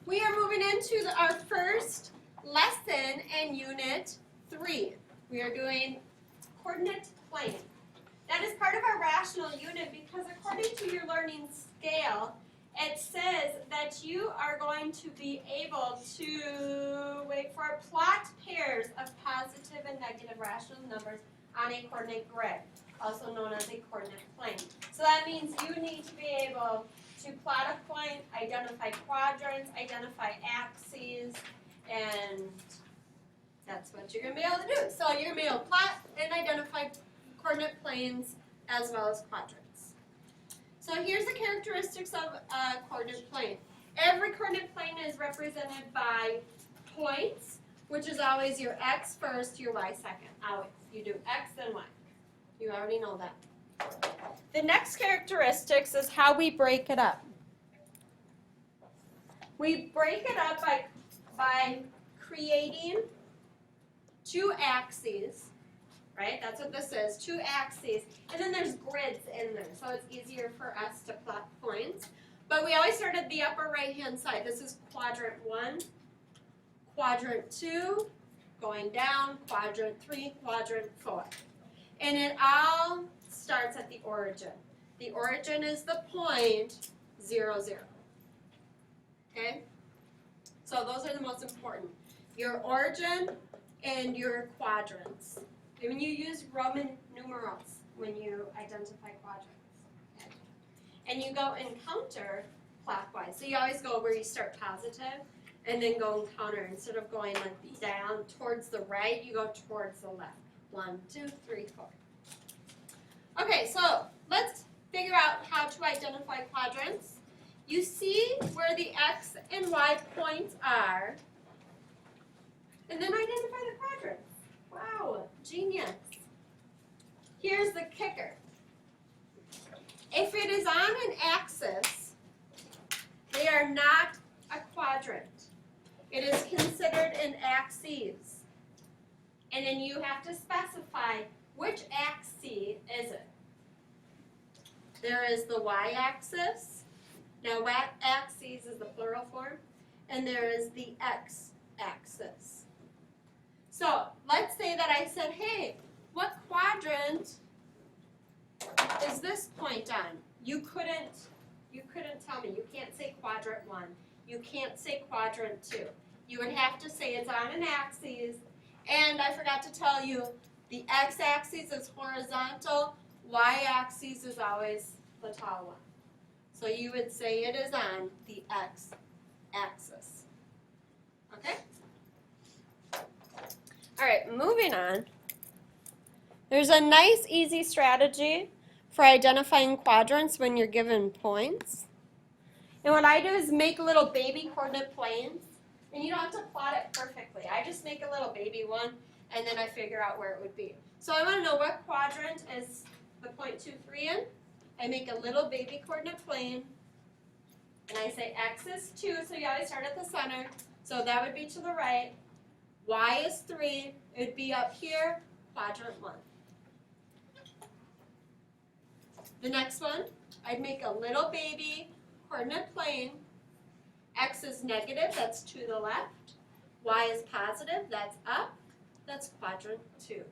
We are moving into our first lesson in Unit 3. We are doing coordinate plane. That is part of our rational unit because according to your learning scale, it says that you are going to be able to, plot pairs of positive and negative rational numbers on a coordinate grid, also known as a coordinate plane. So that means you need to be able to plot a point, identify quadrants, identify axes, and that's what you're going to be able to do. So you're going to be able to plot and identify coordinate planes as well as quadrants. So here's the characteristics of a coordinate plane. Every coordinate plane is represented by points, which is always your x first, your y second. Always. You do x then y. You already know that. The next characteristics is how we break it up. We break it up by creating two axes, right? That's what this is, two axes. And then there's grids in there, so it's easier for us to plot points. But we always start at the upper right-hand side. This is quadrant 1, quadrant 2, going down, quadrant 3, quadrant 4. And it all starts at the origin. The origin is the point 0, 0. Okay? So those are the most important. Your origin and your quadrants. When you use Roman numerals when you identify quadrants. Okay? And you go and counter clockwise. So you always go where you start positive and then go and counter. Instead of going like down towards the right, you go towards the left. 1, 2, 3, 4. Okay, so let's figure out how to identify quadrants. You see where the x and y points are, and then identify the quadrants. Wow, genius. Here's the kicker. If it is on an axis, they are not a quadrant. It is considered an axis. And then you have to specify which axis is it. There is the y-axis. Now, axes is the plural form. And there is the x-axis. So, let's say that I said, hey, what quadrant is this point on? You couldn't tell me. You can't say quadrant 1. You can't say quadrant 2. You would have to say it's on an axis. And I forgot to tell you, the x-axis is horizontal, y-axis is always the tall one. So you would say it is on the x-axis. Okay? All right, moving on. There's a nice, easy strategy for identifying quadrants when you're given points. And what I do is make little baby coordinate planes. And you don't have to plot it perfectly. I just make a little baby one, and then I figure out where it would be. So I want to know what quadrant is the point 2, 3 in. I make a little baby coordinate plane, and I say x is 2, so you always start at the center. So that would be to the right. Y is 3. It would be up here, quadrant 1. The next one, I'd make a little baby coordinate plane. X is negative, that's to the left. Y is positive, that's up. That's quadrant 2.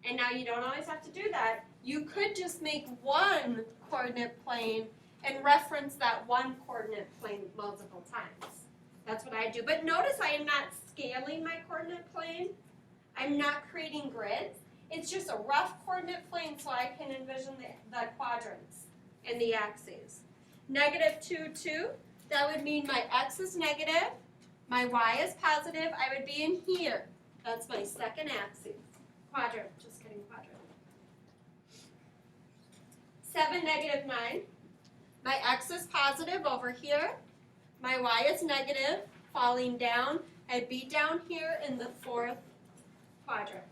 And now you don't always have to do that. You could just make one coordinate plane and reference that one coordinate plane multiple times. That's what I do. But notice I am not scaling my coordinate plane. I'm not creating grids. It's just a rough coordinate plane so I can envision the quadrants and the axes. Negative 2, 2. That would mean my x is negative. My y is positive. I would be in here. That's my second axis. Quadrant. Just kidding, quadrant. 7, negative 9. My x is positive over here. My y is negative, falling down. I'd be down here in the 4th quadrant.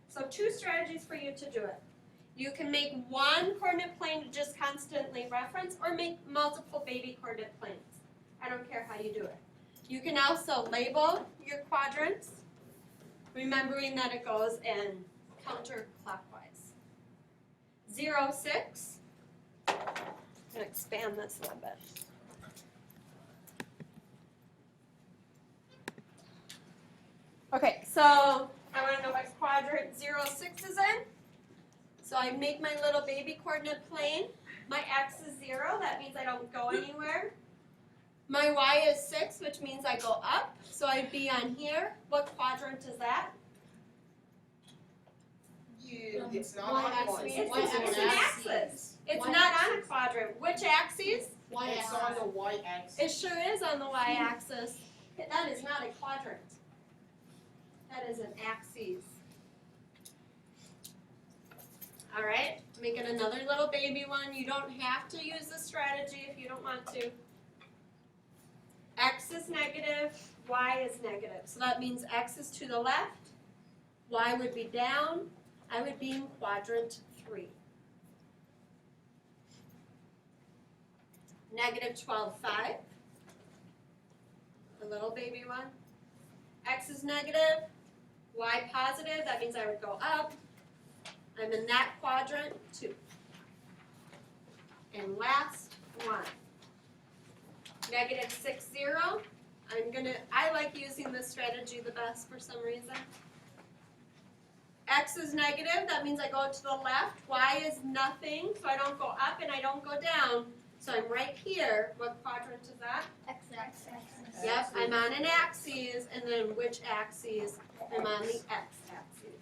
So 2 strategies for you to do it. You can make one coordinate plane to just constantly reference or make multiple baby coordinate planes. I don't care how you do it. You can also label your quadrants, remembering that it goes in counterclockwise. 0, 6. I'm going to expand this a little bit. Okay, so I want to know what quadrant 0, 6 is in. So I make my little baby coordinate plane. My x is 0, that means I don't go anywhere. My y is 6, which means I go up. So I'd be on here. What quadrant is that? It's not on one. It's an axis. It's not on a quadrant. Which axis? It's on the y-axis. It sure is on the y-axis. That is not a quadrant. That is an axis. All right, making another little baby one. You don't have to use this strategy if you don't want to. X is negative, y is negative. So that means x is to the left, y would be down, I would be in quadrant 3. Negative 12, 5. The little baby one. X is negative, y positive, that means I would go up. I'm in that quadrant 2. And last one. Negative 6, 0. I like using this strategy the best for some reason. X is negative, that means I go to the left. Y is nothing, so I don't go up and I don't go down. So I'm right here. What quadrant is that? X-axis. Yep, I'm on an axis, and then which axis? I'm on the x-axis.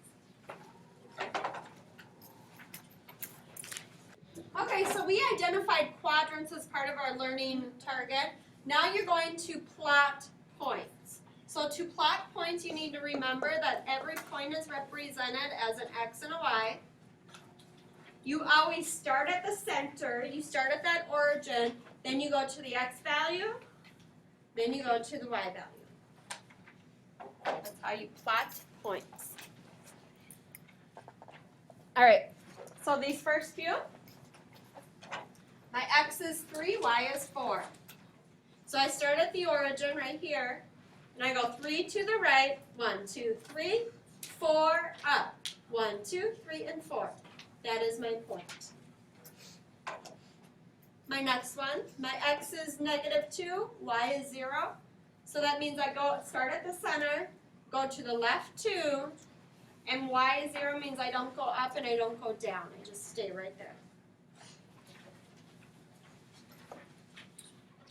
Okay, so we identified quadrants as part of our learning target. Now you're going to plot points. So to plot points, you need to remember that every point is represented as an x and a y. You always start at the center, you start at that origin, then you go to the x value, then you go to the y value. That's how you plot points. All right, so these first few, my x is 3, y is 4. So I start at the origin right here, and I go 3 to the right, 1, 2, 3, 4, up, 1, 2, 3, and 4. That is my point. My next one, my x is negative 2, y is 0. So that means I start at the center, go to the left 2, and y is 0 means I don't go up and I don't go down. I just stay right there.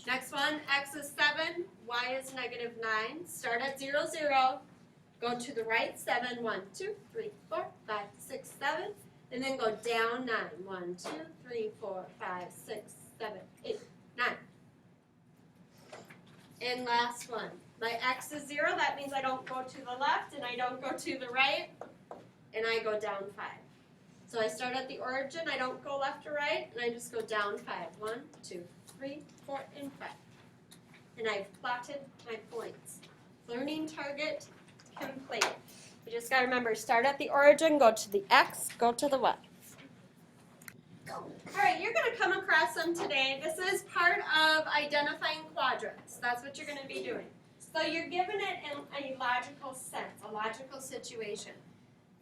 Next one, x is 7, y is negative 9. Start at 0, 0. Go to the right 7, 1, 2, 3, 4, 5, 6, 7. And then go down 9. 1, 2, 3, 4, 5, 6, 7, 8, 9. And last one. My x is 0. That means I don't go to the left and I don't go to the right. And I go down 5. So I start at the origin. I don't go left or right. And I just go down 5. 1, 2, 3, 4, and 5. And I've plotted my points. Learning target complete. You just got to remember, start at the origin, go to the x, go to the y. All right, you're going to come across some today. This is part of identifying quadrants. That's what you're going to be doing. So you're given it in a logical sense, a logical situation.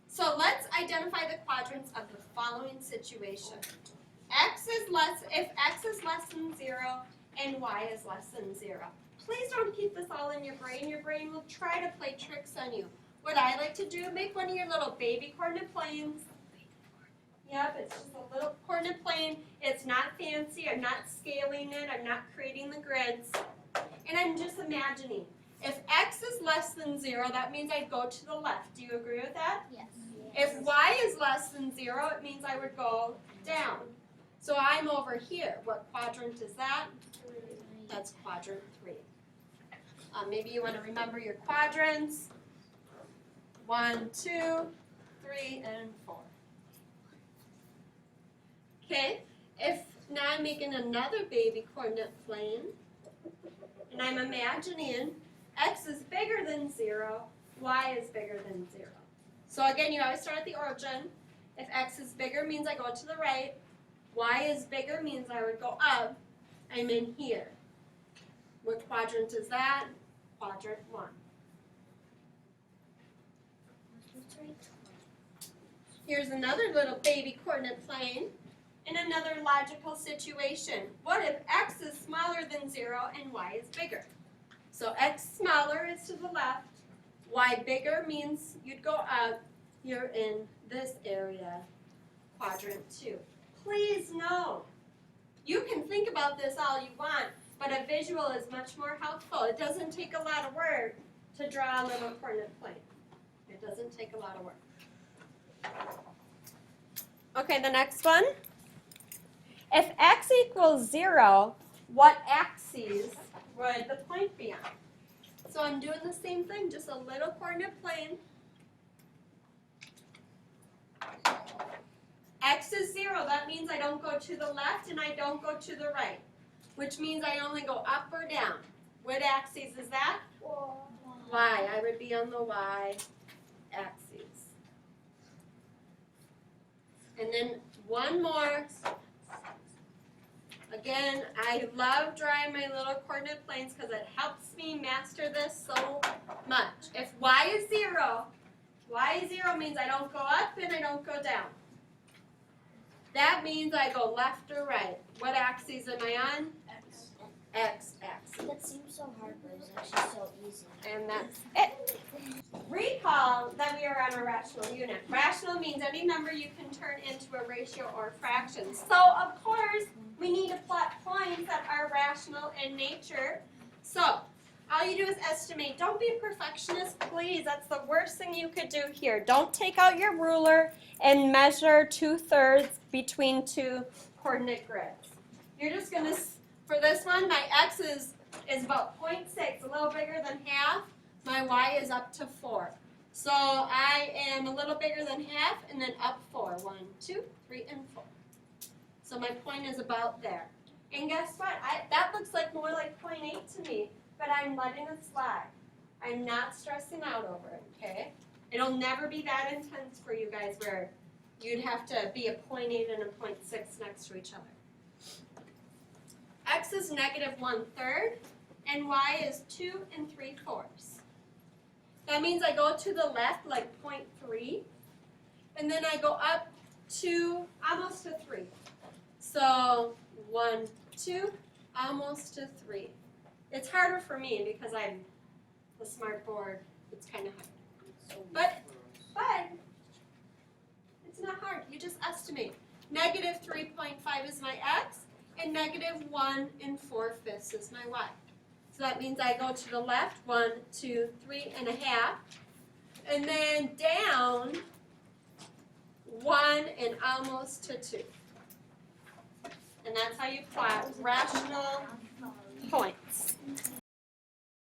So let's identify the quadrants of the following situation. If x is less than 0 and y is less than 0. Please don't keep this all in your brain. Your brain will try to play tricks on you. What I like to do, make one of your little baby coordinate planes. Yep, it's just a little coordinate plane. It's not fancy. I'm not scaling it. I'm not creating the grids. And I'm just imagining. If x is less than 0, that means I'd go to the left. Do you agree with that? Yes. If y is less than 0, it means I would go down. So I'm over here. What quadrant is that? That's quadrant 3. Maybe you want to remember your quadrants. 1, 2, 3, and 4. Okay, if now I'm making another baby coordinate plane, and I'm imagining x is bigger than 0, y is bigger than 0. So again, you always start at the origin. If x is bigger means I go to the right. Y is bigger means I would go up. I'm in here. What quadrant is that? Quadrant 1. Here's another little baby coordinate plane. in another logical situation. What if x is smaller than 0 and y is bigger? So x smaller is to the left, y bigger means you'd go up. You're in this area, quadrant 2. Please know, you can think about this all you want, but a visual is much more helpful. It doesn't take a lot of work to draw a little coordinate plane. It doesn't take a lot of work. Okay, the next one. If x equals 0, what axes would the point be on? So I'm doing the same thing, just a little coordinate plane. X is 0, that means I don't go to the left and I don't go to the right, which means I only go up or down. What axis is that? Y. I would be on the y axis. And then one more. Again, I love drawing my little coordinate planes because it helps me master this so much. If y is 0 means I don't go up and I don't go down. That means I go left or right. What axis am I on? X axis. That seems so hard, but it's actually so easy. And that's it. Recall that we are on a rational unit. Rational means any number you can turn into a ratio or fraction. So, of course, we need to plot points that are rational in nature. So, all you do is estimate. Don't be a perfectionist, please. That's the worst thing you could do here. Don't take out your ruler and measure 2/3 between two coordinate grids. You're just going to, for this one, my x is about 0.6, a little bigger than half. My y is up to 4. So I am a little bigger than half and then up 4. 1, 2, 3, and 4. So my point is about there. And guess what? That looks like more like 0.8 to me, but I'm letting it slide. I'm not stressing out over it, okay? It'll never be that intense for you guys where you'd have to be a 0.8 and a 0.6 next to each other. X is -1/3 and y is 2 3/4. That means I go to the left like 0.3 and then I go up to almost to 3. So 1, 2, almost to 3. It's harder for me because I'm the smart board. It's kind of hard. But it's not hard. You just estimate. -3.5 is my x and -1 4/5 is my y. So that means I go to the left, 1, 2, 3.5, and then down 1 and almost to 2. And that's how you plot rational points.